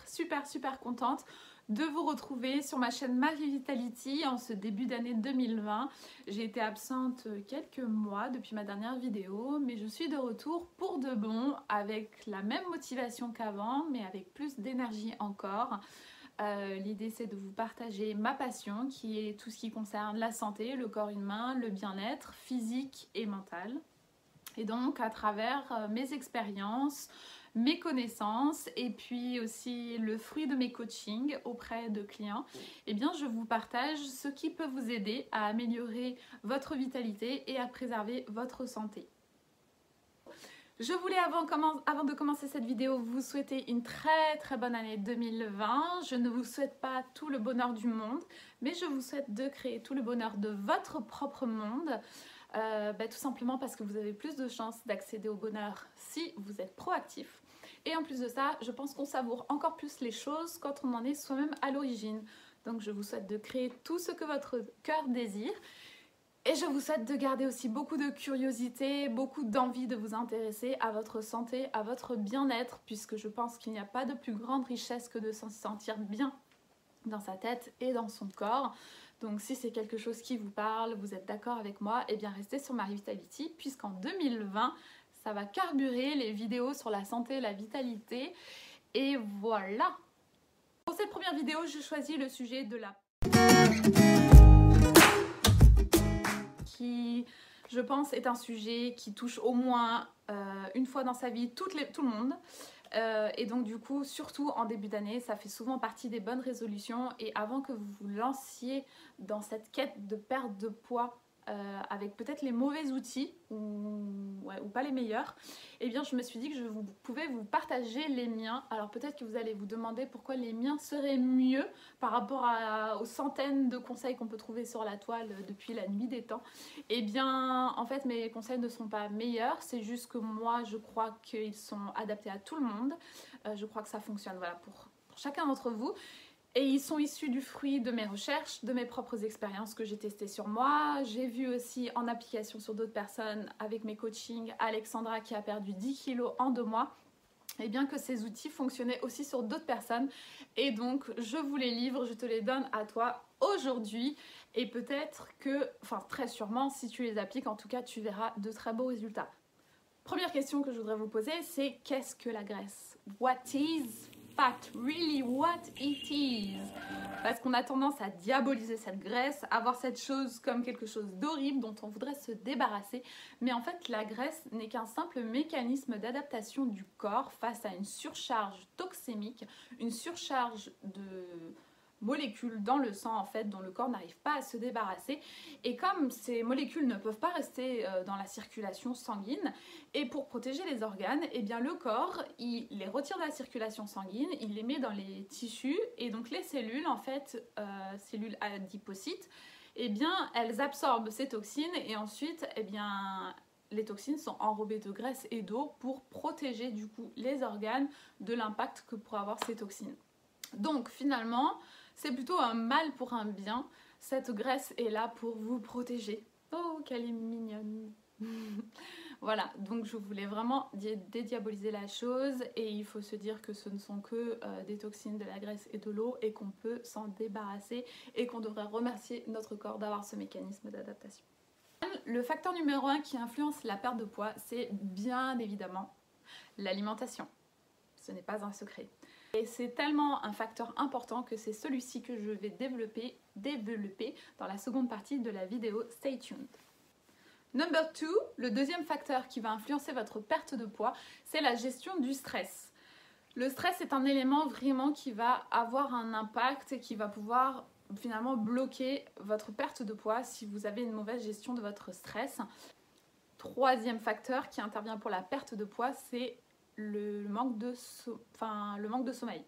super contente de vous retrouver sur ma chaîne Marie Vitality en ce début d'année 2020. J'ai été absente quelques mois depuis ma dernière vidéo, mais je suis de retour pour de bon avec la même motivation qu'avant, mais avec plus d'énergie encore. L'idée c'est de vous partager ma passion qui est tout ce qui concerne la santé, le corps humain, le bien-être physique et mental. Et donc à travers mes expériences, mes connaissances et puis aussi le fruit de mes coachings auprès de clients, eh bien je vous partage ce qui peut vous aider à améliorer votre vitalité et à préserver votre santé. Je voulais avant de commencer cette vidéo vous souhaiter une très bonne année 2020. Je ne vous souhaite pas tout le bonheur du monde, mais je vous souhaite de créer tout le bonheur de votre propre monde. Tout simplement parce que vous avez plus de chances d'accéder au bonheur si vous êtes proactif. Et en plus de ça, je pense qu'on savoure encore plus les choses quand on en est soi-même à l'origine. Donc je vous souhaite de créer tout ce que votre cœur désire. Et je vous souhaite de garder aussi beaucoup de curiosité, beaucoup d'envie de vous intéresser à votre santé, à votre bien-être, puisque je pense qu'il n'y a pas de plus grande richesse que de se sentir bien dans sa tête et dans son corps. Donc si c'est quelque chose qui vous parle, vous êtes d'accord avec moi, eh bien restez sur Marie Vitality, puisqu'en 2020, ça va carburer les vidéos sur la santé et la vitalité. Et voilà! Pour cette première vidéo, j'ai choisi le sujet de la qui, je pense, est un sujet qui touche au moins une fois dans sa vie tout le monde. Et donc du coup, surtout en début d'année, ça fait souvent partie des bonnes résolutions. Et avant que vous vous lanciez dans cette quête de perte de poids avec peut-être les mauvais outils ou pas les meilleurs, eh bien je me suis dit que je pouvais vous partager les miens. Alors peut-être que vous allez vous demander pourquoi les miens seraient mieux par rapport aux centaines de conseils qu'on peut trouver sur la toile depuis la nuit des temps. Eh bien en fait mes conseils ne sont pas meilleurs, c'est juste que moi je crois qu'ils sont adaptés à tout le monde. Je crois que ça fonctionne voilà, pour chacun d'entre vous. Et ils sont issus du fruit de mes recherches, de mes propres expériences que j'ai testées sur moi. J'ai vu aussi en application sur d'autres personnes avec mes coachings, Alexandra qui a perdu 10 kilos en 2 mois. Et bien que ces outils fonctionnaient aussi sur d'autres personnes. Et donc je vous les livre, je te les donne à toi aujourd'hui. Et peut-être que, enfin très sûrement, si tu les appliques, en tout cas tu verras de très beaux résultats. Première question que je voudrais vous poser, c'est qu'est-ce que la graisse? What is fat? Really, what it is? Parce qu'on a tendance à diaboliser cette graisse, à voir cette chose comme quelque chose d'horrible dont on voudrait se débarrasser. Mais en fait, la graisse n'est qu'un simple mécanisme d'adaptation du corps face à une surcharge toxémique, une surcharge de molécules dans le sang en fait dont le corps n'arrive pas à se débarrasser, et comme ces molécules ne peuvent pas rester dans la circulation sanguine, et pour protéger les organes, et bien le corps il les retire de la circulation sanguine, il les met dans les tissus, et donc les cellules en fait, cellules adipocytes, et bien elles absorbent ces toxines, et ensuite et bien les toxines sont enrobées de graisse et d'eau pour protéger du coup les organes de l'impact que pourraient avoir ces toxines. Donc finalement c'est plutôt un mal pour un bien. Cette graisse est là pour vous protéger. Oh, qu'elle est mignonne. Voilà, donc je voulais vraiment dédiaboliser la chose. Et il faut se dire que ce ne sont que des toxines, de la graisse et de l'eau. Et qu'on peut s'en débarrasser. Et qu'on devrait remercier notre corps d'avoir ce mécanisme d'adaptation. Le facteur numéro 1 qui influence la perte de poids, c'est bien évidemment l'alimentation. Ce n'est pas un secret. Et c'est tellement un facteur important que c'est celui-ci que je vais développer dans la seconde partie de la vidéo. Stay tuned. Number 2, le deuxième facteur qui va influencer votre perte de poids, c'est la gestion du stress. Le stress est un élément vraiment qui va avoir un impact et qui va pouvoir finalement bloquer votre perte de poids si vous avez une mauvaise gestion de votre stress. Troisième facteur qui intervient pour la perte de poids, c'est le manque de sommeil.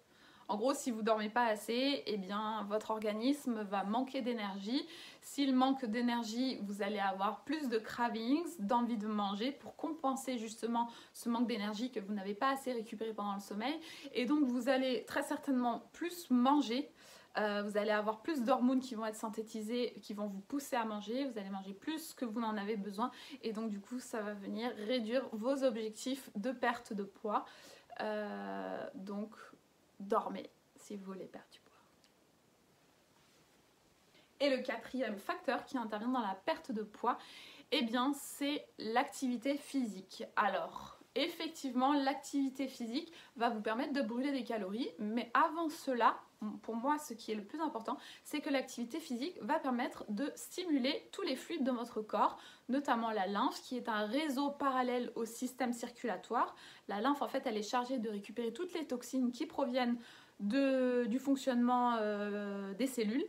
En gros, si vous ne dormez pas assez, eh bien, votre organisme va manquer d'énergie. S'il manque d'énergie, vous allez avoir plus de cravings, d'envie de manger pour compenser justement ce manque d'énergie que vous n'avez pas assez récupéré pendant le sommeil. Et donc, vous allez très certainement plus manger. Vous allez avoir plus d'hormones qui vont être synthétisées, qui vont vous pousser à manger, vous allez manger plus que vous n'en avez besoin, et donc du coup ça va venir réduire vos objectifs de perte de poids. Donc dormez si vous voulez perdre du poids. Et le quatrième facteur qui intervient dans la perte de poids, eh bien c'est l'activité physique. Alors, effectivement, l'activité physique va vous permettre de brûler des calories, mais avant cela, pour moi, ce qui est le plus important, c'est que l'activité physique va permettre de stimuler tous les fluides de votre corps, notamment la lymphe, qui est un réseau parallèle au système circulatoire. La lymphe, en fait, elle est chargée de récupérer toutes les toxines qui proviennent du fonctionnement des cellules.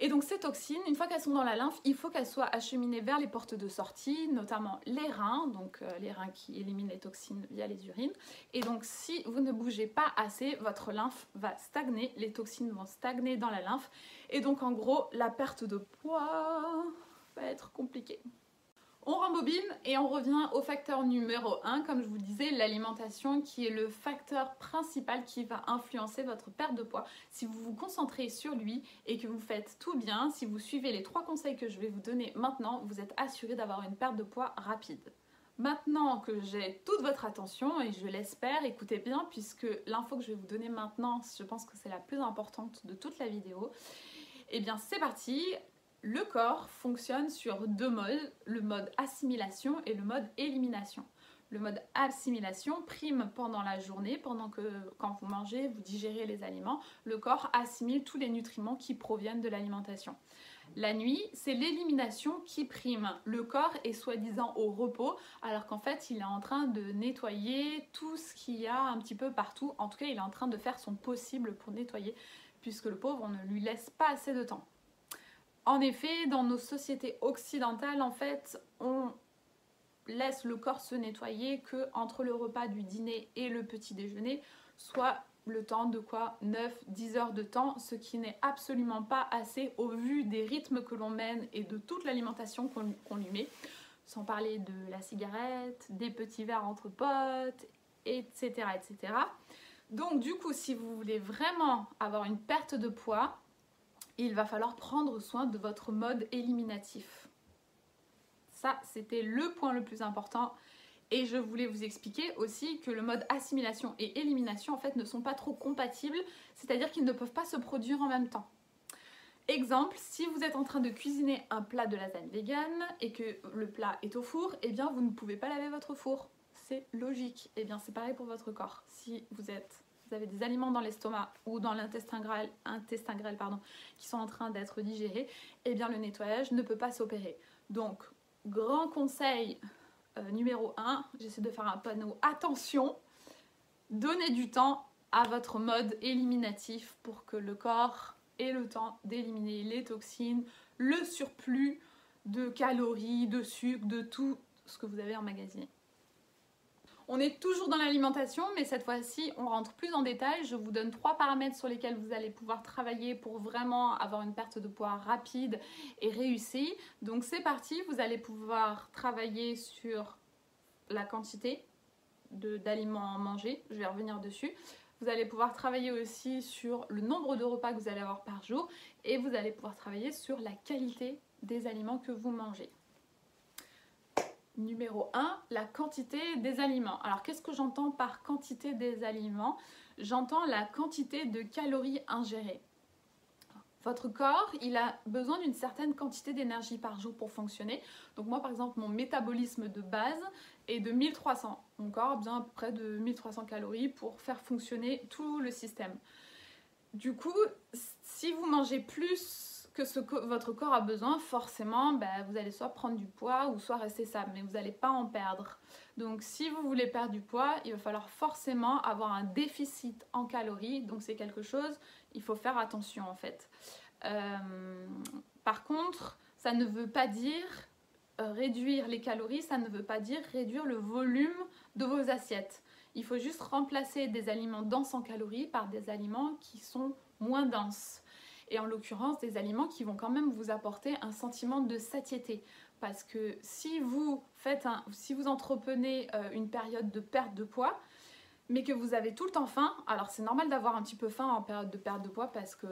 Et donc ces toxines, une fois qu'elles sont dans la lymphe, il faut qu'elles soient acheminées vers les portes de sortie, notamment les reins, donc les reins qui éliminent les toxines via les urines. Et donc si vous ne bougez pas assez, votre lymphe va stagner, les toxines vont stagner dans la lymphe. Et donc en gros, la perte de poids va être compliquée. On rembobine et on revient au facteur numéro 1, comme je vous le disais, l'alimentation qui est le facteur principal qui va influencer votre perte de poids. Si vous vous concentrez sur lui et que vous faites tout bien, si vous suivez les 3 conseils que je vais vous donner maintenant, vous êtes assuré d'avoir une perte de poids rapide. Maintenant que j'ai toute votre attention, et je l'espère, écoutez bien, puisque l'info que je vais vous donner maintenant, je pense que c'est la plus importante de toute la vidéo, et bien c'est parti. Le corps fonctionne sur 2 modes, le mode assimilation et le mode élimination. Le mode assimilation prime pendant la journée, pendant que quand vous mangez, vous digérez les aliments, le corps assimile tous les nutriments qui proviennent de l'alimentation. La nuit, c'est l'élimination qui prime. Le corps est soi-disant au repos, alors qu'en fait, il est en train de nettoyer tout ce qu'il y a un petit peu partout. En tout cas, il est en train de faire son possible pour nettoyer, puisque le pauvre, on ne lui laisse pas assez de temps. En effet, dans nos sociétés occidentales, en fait, on laisse le corps se nettoyer que entre le repas du dîner et le petit déjeuner, soit le temps de quoi 9-10 heures de temps, ce qui n'est absolument pas assez au vu des rythmes que l'on mène et de toute l'alimentation qu'on lui met, sans parler de la cigarette, des petits verres entre potes, etc., etc. Donc du coup, si vous voulez vraiment avoir une perte de poids, il va falloir prendre soin de votre mode éliminatif. Ça, c'était le point le plus important. Et je voulais vous expliquer aussi que le mode assimilation et élimination, en fait, ne sont pas trop compatibles, c'est-à-dire qu'ils ne peuvent pas se produire en même temps. Exemple, si vous êtes en train de cuisiner un plat de lasagne végane et que le plat est au four, eh bien, vous ne pouvez pas laver votre four. C'est logique. Eh bien, c'est pareil pour votre corps. Si vous avez des aliments dans l'estomac ou dans l'intestin grêle, qui sont en train d'être digérés, eh bien le nettoyage ne peut pas s'opérer. Donc, grand conseil numéro 1, j'essaie de faire un panneau attention, donnez du temps à votre mode éliminatif pour que le corps ait le temps d'éliminer les toxines, le surplus de calories, de sucre, de tout ce que vous avez emmagasiné. On est toujours dans l'alimentation, mais cette fois-ci, on rentre plus en détail. Je vous donne 3 paramètres sur lesquels vous allez pouvoir travailler pour vraiment avoir une perte de poids rapide et réussie. Donc c'est parti, vous allez pouvoir travailler sur la quantité d'aliments mangés. Je vais revenir dessus. Vous allez pouvoir travailler aussi sur le nombre de repas que vous allez avoir par jour. Et vous allez pouvoir travailler sur la qualité des aliments que vous mangez. Numéro 1, la quantité des aliments. Alors qu'est-ce que j'entends par quantité des aliments? J'entends la quantité de calories ingérées. Votre corps, il a besoin d'une certaine quantité d'énergie par jour pour fonctionner. Donc moi par exemple, mon métabolisme de base est de 1300. Mon corps a besoin à peu près de 1300 calories pour faire fonctionner tout le système. Du coup, si vous mangez plus que ce que votre corps a besoin, forcément, vous allez soit prendre du poids ou soit rester stable, mais vous n'allez pas en perdre. Donc si vous voulez perdre du poids, il va falloir forcément avoir un déficit en calories, donc c'est quelque chose, il faut faire attention en fait. Par contre, ça ne veut pas dire réduire les calories, ça ne veut pas dire réduire le volume de vos assiettes. Il faut juste remplacer des aliments denses en calories par des aliments qui sont moins denses. Et en l'occurrence, des aliments qui vont quand même vous apporter un sentiment de satiété. Parce que si vous entreprenez une période de perte de poids, mais que vous avez tout le temps faim, alors c'est normal d'avoir un petit peu faim en période de perte de poids parce qu'on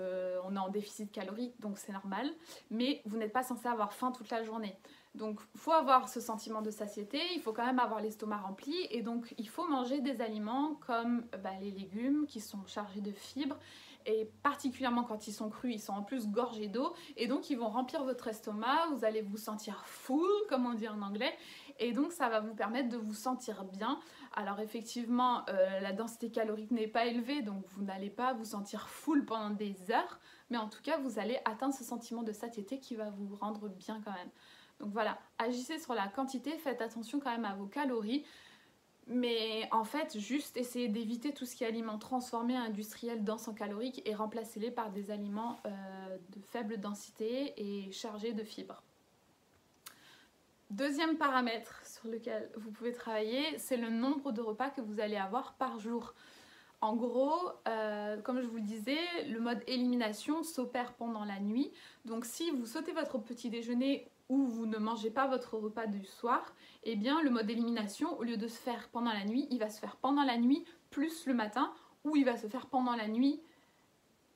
est en déficit calorique, donc c'est normal, mais vous n'êtes pas censé avoir faim toute la journée. Donc il faut avoir ce sentiment de satiété, il faut quand même avoir l'estomac rempli et donc il faut manger des aliments comme les légumes qui sont chargés de fibres et particulièrement quand ils sont crus, ils sont en plus gorgés d'eau et donc ils vont remplir votre estomac, vous allez vous sentir full comme on dit en anglais et donc ça va vous permettre de vous sentir bien. Alors effectivement la densité calorique n'est pas élevée donc vous n'allez pas vous sentir full pendant des heures mais en tout cas vous allez atteindre ce sentiment de satiété qui va vous rendre bien quand même. Donc voilà, agissez sur la quantité, faites attention quand même à vos calories. Mais en fait, juste essayez d'éviter tout ce qui est aliments transformés, industriels, denses en caloriques et remplacez-les par des aliments de faible densité et chargés de fibres. Deuxième paramètre sur lequel vous pouvez travailler, c'est le nombre de repas que vous allez avoir par jour. En gros, comme je vous le disais, le mode élimination s'opère pendant la nuit. Donc si vous sautez votre petit déjeuner ou vous ne mangez pas votre repas du soir, eh bien le mode élimination, au lieu de se faire pendant la nuit, il va se faire pendant la nuit plus le matin, ou il va se faire pendant la nuit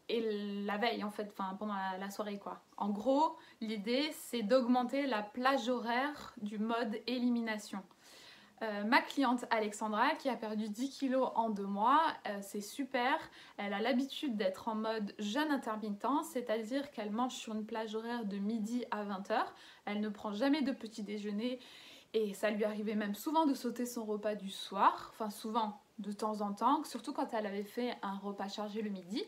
et la veille en fait, enfin pendant la soirée quoi. En gros, l'idée c'est d'augmenter la plage horaire du mode élimination. Ma cliente Alexandra qui a perdu 10 kilos en 2 mois, c'est super, elle a l'habitude d'être en mode jeûne intermittent, c'est-à-dire qu'elle mange sur une plage horaire de midi à 20h, elle ne prend jamais de petit déjeuner et ça lui arrivait même souvent de sauter son repas du soir, enfin souvent de temps en temps, surtout quand elle avait fait un repas chargé le midi,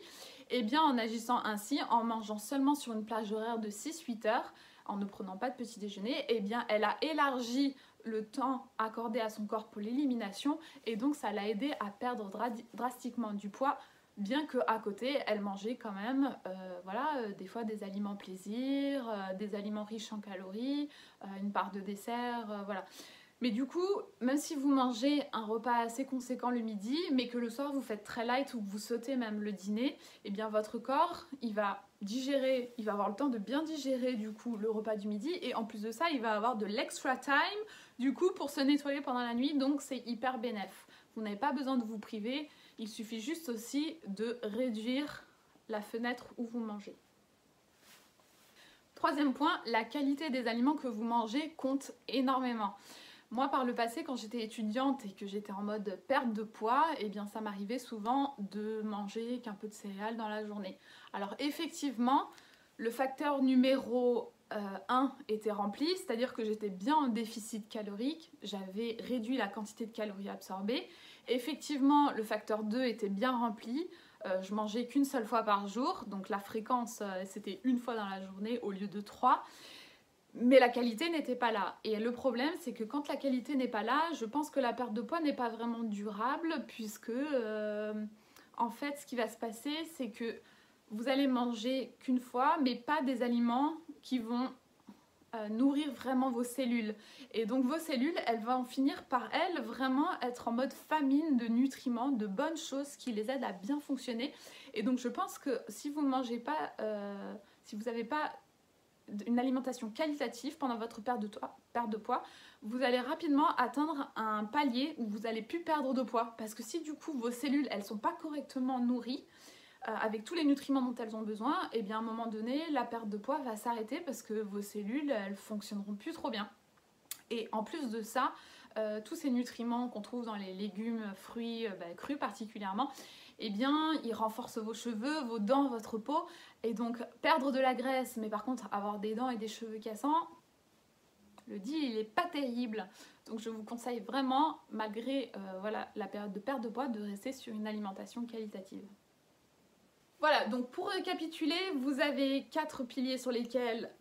et bien en agissant ainsi, en mangeant seulement sur une plage horaire de 6-8 heures, en ne prenant pas de petit déjeuner, et bien elle a élargi le temps accordé à son corps pour l'élimination et donc ça l'a aidé à perdre drastiquement du poids bien qu'à côté elle mangeait quand même des fois des aliments plaisir, des aliments riches en calories, une part de dessert, voilà. Mais du coup, même si vous mangez un repas assez conséquent le midi, mais que le soir vous faites très light ou que vous sautez même le dîner, eh bien votre corps, il va digérer, il va avoir le temps de bien digérer du coup le repas du midi et en plus de ça, il va avoir de l'extra time du coup pour se nettoyer pendant la nuit, donc c'est hyper bénéf. Vous n'avez pas besoin de vous priver, il suffit juste aussi de réduire la fenêtre où vous mangez. Troisième point, la qualité des aliments que vous mangez compte énormément. Moi, par le passé, quand j'étais étudiante et que j'étais en mode perte de poids, eh bien, ça m'arrivait souvent de manger qu'un peu de céréales dans la journée. Alors, effectivement, le facteur numéro 1 était rempli, c'est-à-dire que j'étais bien en déficit calorique, j'avais réduit la quantité de calories absorbées. Effectivement, le facteur 2 était bien rempli, je mangeais qu'une seule fois par jour, donc la fréquence, c'était une fois dans la journée au lieu de 3. Mais la qualité n'était pas là. Et le problème, c'est que quand la qualité n'est pas là, je pense que la perte de poids n'est pas vraiment durable, puisque en fait, ce qui va se passer, c'est que vous allez manger qu'une fois, mais pas des aliments qui vont nourrir vraiment vos cellules. Et donc vos cellules, elles vont finir par, elles, vraiment être en mode famine de nutriments, de bonnes choses qui les aident à bien fonctionner. Et donc je pense que si vous ne mangez pas, si vous n'avez pas une alimentation qualitative pendant votre perte de poids, vous allez rapidement atteindre un palier où vous n'allez plus perdre de poids. Parce que si du coup vos cellules, elles ne sont pas correctement nourries, avec tous les nutriments dont elles ont besoin, et bien à un moment donné, la perte de poids va s'arrêter parce que vos cellules, elles fonctionneront plus trop bien. Et en plus de ça, tous ces nutriments qu'on trouve dans les légumes, fruits, crus particulièrement, eh bien, ils renforcent vos cheveux, vos dents, votre peau. Et donc, perdre de la graisse, mais par contre, avoir des dents et des cheveux cassants, le deal, il n'est pas terrible. Donc, je vous conseille vraiment, malgré la période de perte de poids, de rester sur une alimentation qualitative. Voilà, donc pour récapituler, vous avez 4 piliers sur lesquels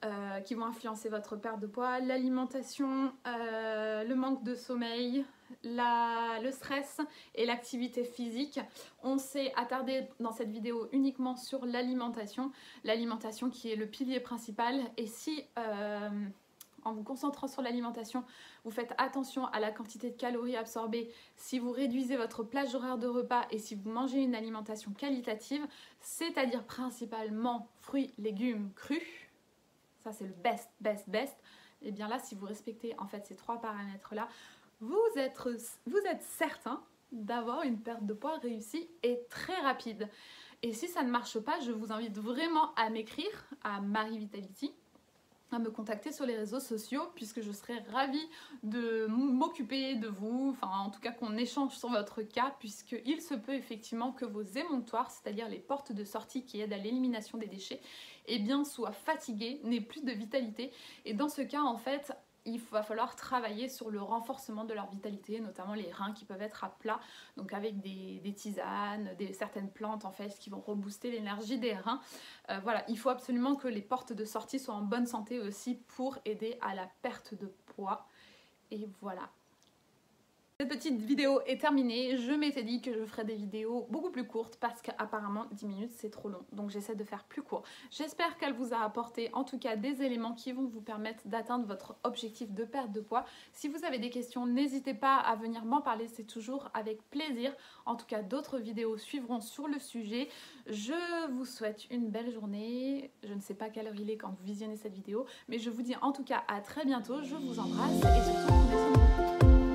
qui vont influencer votre perte de poids: l'alimentation, le manque de sommeil, le stress et l'activité physique. On s'est attardé dans cette vidéo uniquement sur l'alimentation qui est le pilier principal. Et si en vous concentrant sur l'alimentation, vous faites attention à la quantité de calories absorbées, si vous réduisez votre plage horaire de repas et si vous mangez une alimentation qualitative, c'est-à-dire principalement fruits, légumes, crus, ça c'est le best, et bien là, si vous respectez en fait ces 3 paramètres-là, vous êtes certain d'avoir une perte de poids réussie et très rapide. Et si ça ne marche pas, je vous invite vraiment à m'écrire à Marie Vitality. à me contacter sur les réseaux sociaux puisque je serai ravie de m'occuper de vous, enfin en tout cas qu'on échange sur votre cas, puisqu'il se peut effectivement que vos émonctoires, c'est-à-dire les portes de sortie qui aident à l'élimination des déchets, eh bien soient fatigués, n'aient plus de vitalité, et dans ce cas en fait il va falloir travailler sur le renforcement de leur vitalité, notamment les reins qui peuvent être à plat, donc avec des tisanes, certaines plantes en fait qui vont rebooster l'énergie des reins. Voilà, il faut absolument que les portes de sortie soient en bonne santé aussi pour aider à la perte de poids. Et voilà. Cette petite vidéo est terminée. Je m'étais dit que je ferais des vidéos beaucoup plus courtes parce qu'apparemment 10 minutes c'est trop long. Donc j'essaie de faire plus court. J'espère qu'elle vous a apporté en tout cas des éléments qui vont vous permettre d'atteindre votre objectif de perte de poids. Si vous avez des questions, n'hésitez pas à venir m'en parler. C'est toujours avec plaisir. En tout cas, d'autres vidéos suivront sur le sujet. Je vous souhaite une belle journée. Je ne sais pas quelle heure il est quand vous visionnez cette vidéo. Mais je vous dis en tout cas à très bientôt. Je vous embrasse et surtout prenez soin de vous.